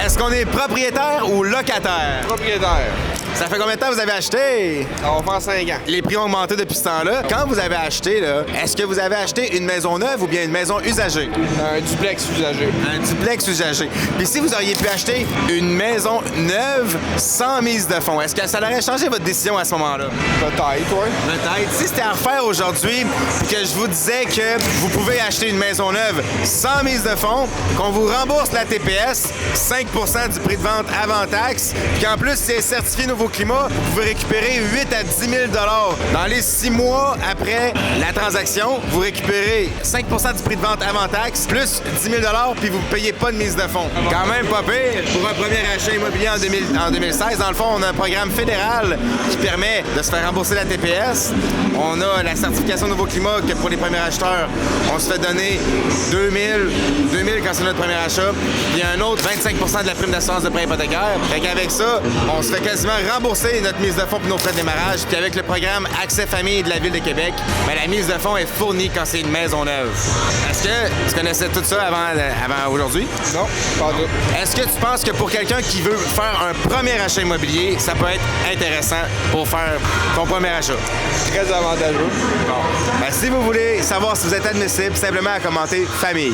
Est-ce qu'on est propriétaire ou locataire? Propriétaire. Ça fait combien de temps vous avez acheté? Ça va faire 5 ans. Les prix ont augmenté depuis ce temps-là. Quand vous avez acheté, là, est-ce que vous avez acheté une maison neuve ou bien une maison usagée? Un duplex usagé. Un duplex usagé. Puis si vous auriez pu acheter une maison neuve sans mise de fonds, est-ce que ça aurait changé votre décision à ce moment-là? Peut-être, ouais. Peut-être. Si c'était à refaire aujourd'hui, que je vous disais que vous pouvez acheter une maison neuve sans mise de fonds, qu'on vous rembourse la TPS, 5 du prix de vente avant taxe, puis qu'en plus, c'est certifié Nouveau Climat, vous pouvez récupérer 8 à 10 000 dans les 6 mois après la transaction, vous récupérez 5 du prix de vente avant taxe, plus 10 000 puis vous ne payez pas de mise de fonds. Quand même pas pire pour un premier achat immobilier en 2016. Dans le fond, on a un programme fédéral qui permet de se faire rembourser la TPS. On a la certification Nouveau Climat que pour les premiers acheteurs, on se fait donner 2000 quand c'est notre premier achat. Puis un autre 25 de la prime d'assurance de prêt hypothécaire. Fait qu'avec ça, on se fait quasiment rembourser notre mise de fonds pour nos frais de démarrage. Puis avec le programme Accès Famille de la Ville de Québec, ben, la mise de fonds est fournie quand c'est une maison neuve. Est-ce que tu connaissais tout ça avant aujourd'hui? Non, pas tout. Est-ce que tu penses que pour quelqu'un qui veut faire un premier achat immobilier, ça peut être intéressant pour faire ton premier achat? Très avantageux. Bon. Ben, si vous voulez savoir si vous êtes admissible, simplement à commenter famille.